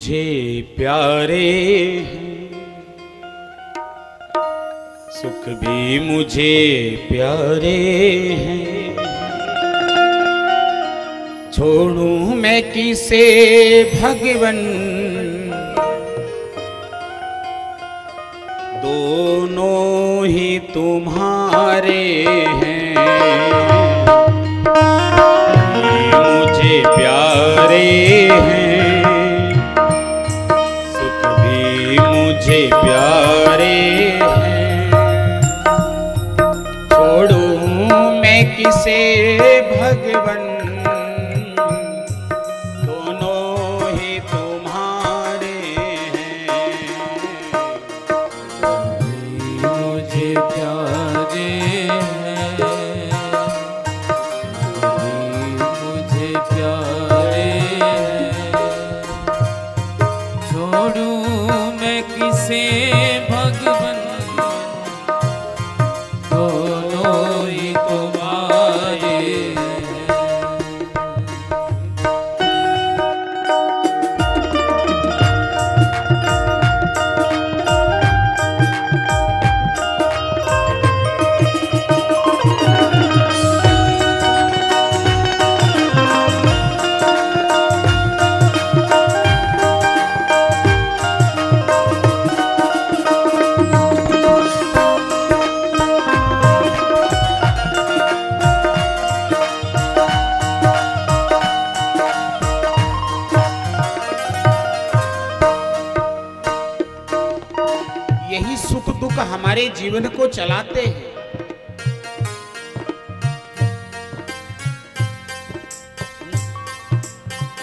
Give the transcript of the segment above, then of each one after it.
मुझे प्यारे हैं, सुख भी मुझे प्यारे हैं। छोड़ूं मैं किसे भगवन, दोनों ही तुम्हारे हैं। मुझे प्यारे हैं, सुख भी मुझे प्यारे हैं। छोड़ूं मैं किसे भगवन, दोनों ही तुम्हारे हैं। मुझे प्यारे हैं, मुझे प्यारे हैं। छोड़ूं मैं किसे भगवन, दोनों ही तुम्हारे हैं। यही सुख दुख हमारे जीवन को चलाते हैं।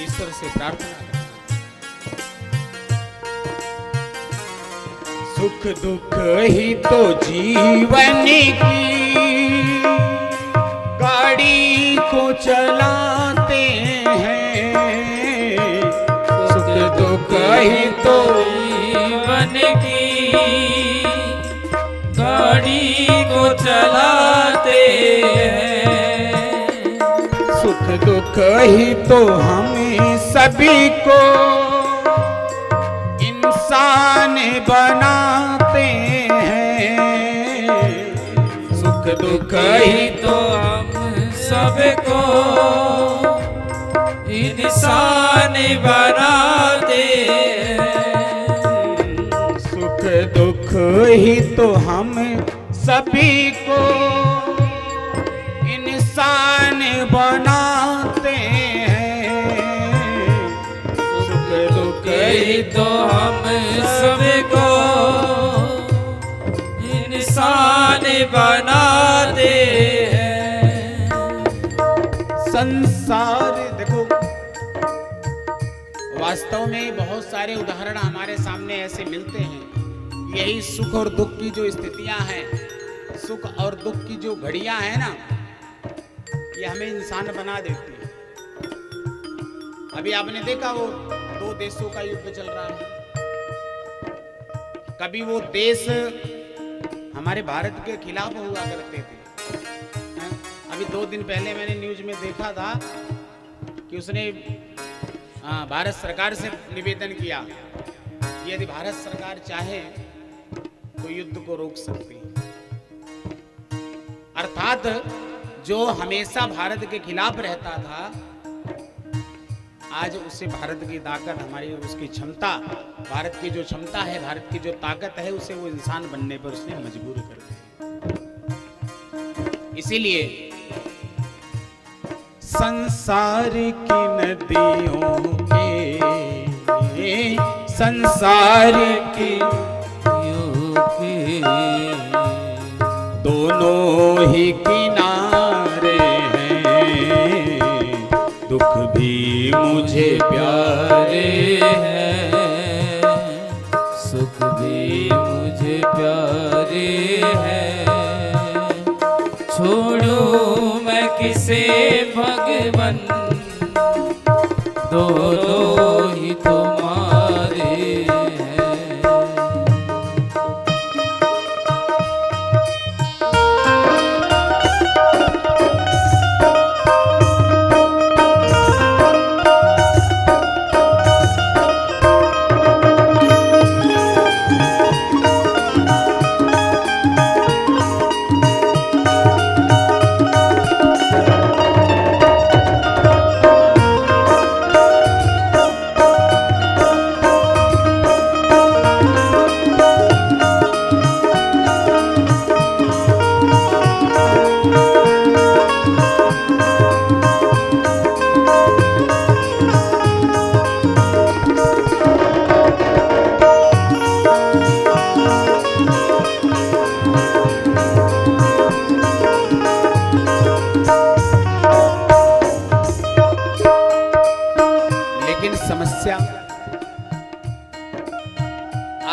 ईश्वर से प्रार्थना करना, सुख दुख ही तो जीवन की गाड़ी को चलाते हैं। सुख दुख ही तो जीवन की गाड़ी को चलाते हैं। सुख दुख ही तो हमें सभी को इंसान बनाते हैं। सुख दुख ही तो हम सबको इंसान बनाते हैं। सुख दुख ही तो हम सभी को इंसान बनाते हैं। सुख दुख ही तो हम सबको इंसान बनाते हैं। संसार देखो, वास्तव में बहुत सारे उदाहरण हमारे सामने ऐसे मिलते हैं। यही सुख और दुख की जो स्थितियां हैं, सुख और दुख की जो घड़ियां हैं ना, ये हमें इंसान बना देती है। अभी आपने देखा वो दो देशों का युद्ध चल रहा है। कभी वो देश हमारे भारत के खिलाफ हुआ करते थे। अभी 2 दिन पहले मैंने न्यूज में देखा था कि उसने भारत सरकार से निवेदन किया कि यदि भारत सरकार चाहे तो युद्ध को रोक सकती है। अर्थात जो हमेशा भारत के खिलाफ रहता था, आज उसे भारत की ताकत, हमारी उसकी क्षमता, भारत की जो क्षमता है, भारत की जो ताकत है, उसे वो इंसान बनने पर उसने मजबूर कर दिया। इसीलिए संसार की नदियों के, संसार की दोनों ही किनारे हैं। दुख भी मुझे प्यारे हैं, सुख भी मुझे प्यारे हैं। छोड़ूं मैं किसे भगवन, दोनों ही तुम्हारे हैं।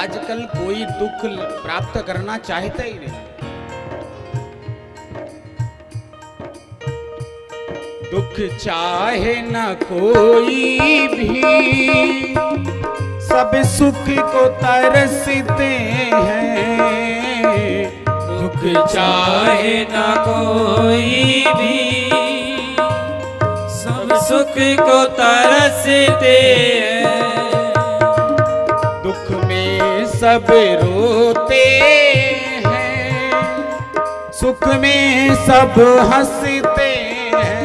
आजकल कोई दुख प्राप्त करना चाहता ही नहीं। दुख चाहे न कोई भी, सब सुख को तरसते हैं। दुख चाहे न कोई भी, सब सुख को तरसते हैं। दुख में सब रोते हैं, सुख में सब हंसते हैं।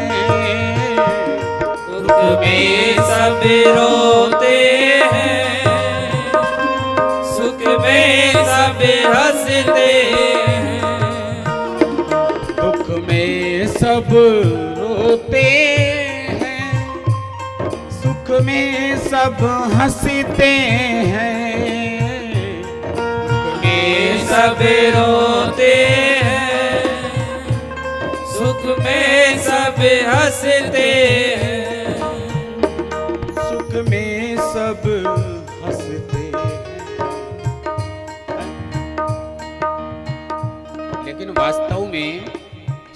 दुख में सब रोते हैं, सुख में सब हंसते हैं। दुख में सब रोते हैं, सुख में सब हंसते हैं। दुख में सब रोते हैं, सुख में सब हंसते हैं। सुख में सब हंसते हैं। लेकिन वास्तव में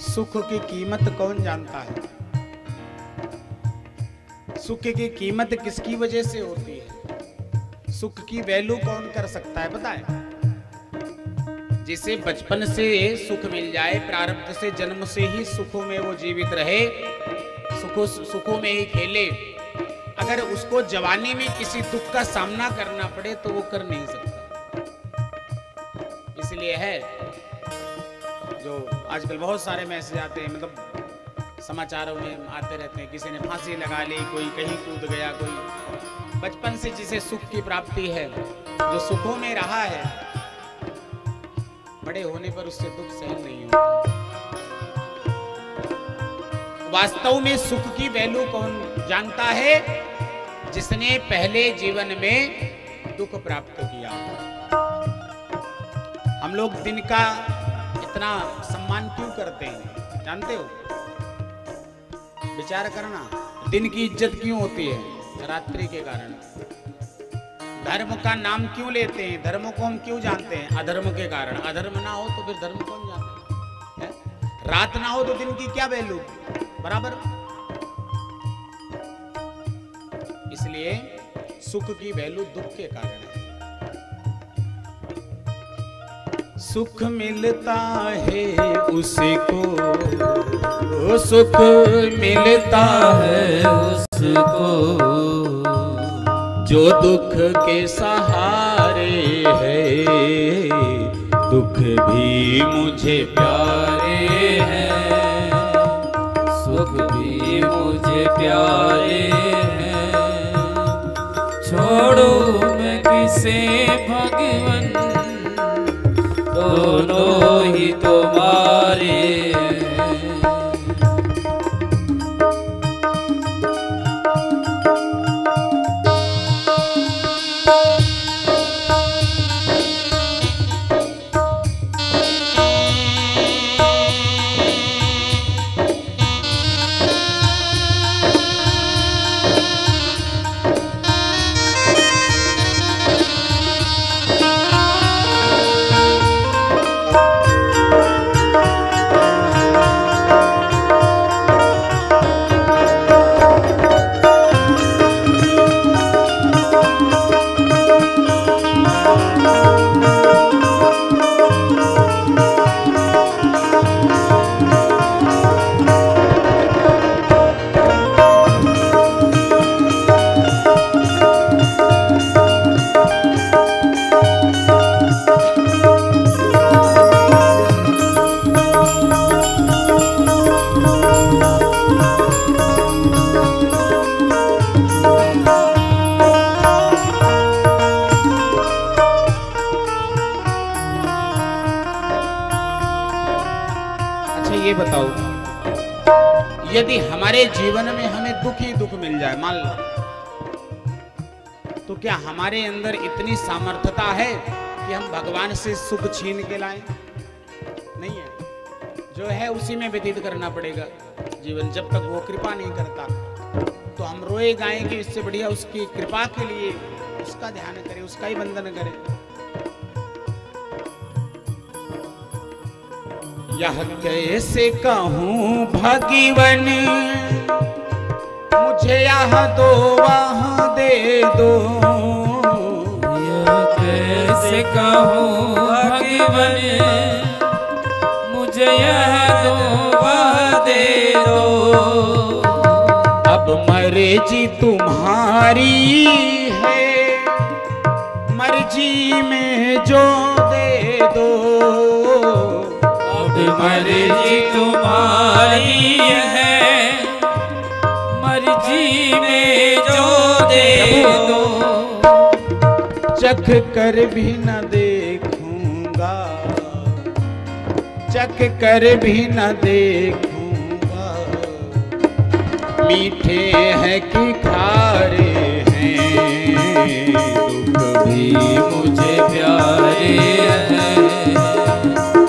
सुख की कीमत कौन जानता है? सुख की कीमत किसकी वजह से होती है? सुख की वैल्यू कौन कर सकता है पता है? जिसे बचपन से सुख मिल जाए, प्रारब्ध से, जन्म से ही सुखों में वो जीवित रहे, सुखों में ही खेले, अगर उसको जवानी में किसी दुख का सामना करना पड़े तो वो कर नहीं सकता। इसलिए है जो आजकल बहुत सारे मैसेज आते हैं, मतलब समाचारों में आते रहते हैं, किसी ने फांसी लगा ली, कोई कहीं कूद गया, कोई बचपन से जिसे सुख की प्राप्ति है, जो सुखों में रहा है, बड़े होने पर उससे दुख सहन नहीं होता। वास्तव में सुख की वैल्यू कौन जानता है? जिसने पहले जीवन में दुख प्राप्त किया। हम लोग दिन का इतना सम्मान क्यों करते हैं जानते हो? विचार करना, दिन की इज्जत क्यों होती है? रात्रि के कारण। धर्म का नाम क्यों लेते हैं? धर्म को हम क्यों जानते हैं? अधर्म के कारण। अधर्म ना हो तो फिर धर्म कौन जानता है? रात ना हो तो दिन की क्या वैल्यू? बराबर। इसलिए सुख की वैल्यू दुख के कारण है। सुख मिलता है उसको, सुख मिलता है उसको, जो दुख के सहारे है। दुख भी मुझे प्यारे हैं, सुख भी मुझे प्यारे हैं। छोड़ो मैं किसे भगवन, दोनों ही तुम्हारे हैं। ये बताओ, यदि हमारे जीवन में हमें दुख ही दुख मिल जाए मान लो, तो क्या हमारे अंदर इतनी सामर्थ्यता है कि हम भगवान से सुख छीन के लाएं? नहीं है। जो है उसी में व्यतीत करना पड़ेगा जीवन, जब तक वो कृपा नहीं करता। तो हम रोए गाएं कि इससे बढ़िया उसकी कृपा के लिए उसका ध्यान करें, उसका ही वंदन करें। यह कैसे कहूँ भगवन, मुझे यहाँ दो वहाँ दे दो। यह कैसे कहूँ भगवन, मुझे यह दो वह दे दो। अब मर्जी तुम्हारी है, मर्जी में जो दे दो। अब मर्जी तुम्हारी है, मर्जी में जो दे दो। चख कर भी न देखूंगा, चख कर भी न देखूंगा, मीठे हैं कि खारे हैं, दुख भी मुझे प्यारे हैं,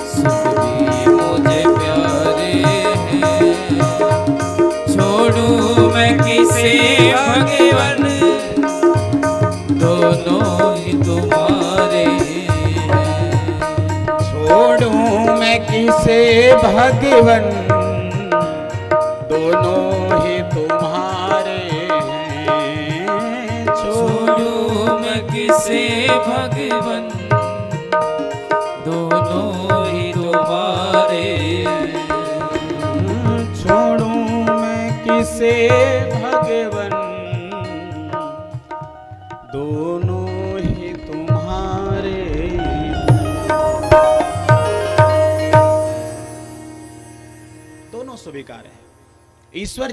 सुख भी मुझे प्यारे हैं। छोड़ूं मैं किसे भगवन, दोनों ही तुम्हारे हैं। छोड़ूं मैं किसे भगवन, दोनों ही तुम्हारे हैं। छोड़ूं मैं किसे भगवन, दोनों ही तुम्हारे हैं। छोड़ूं मैं किसे भगवन, दोनों ही तुम्हारे। दोनों स्वीकार है। ईश्वर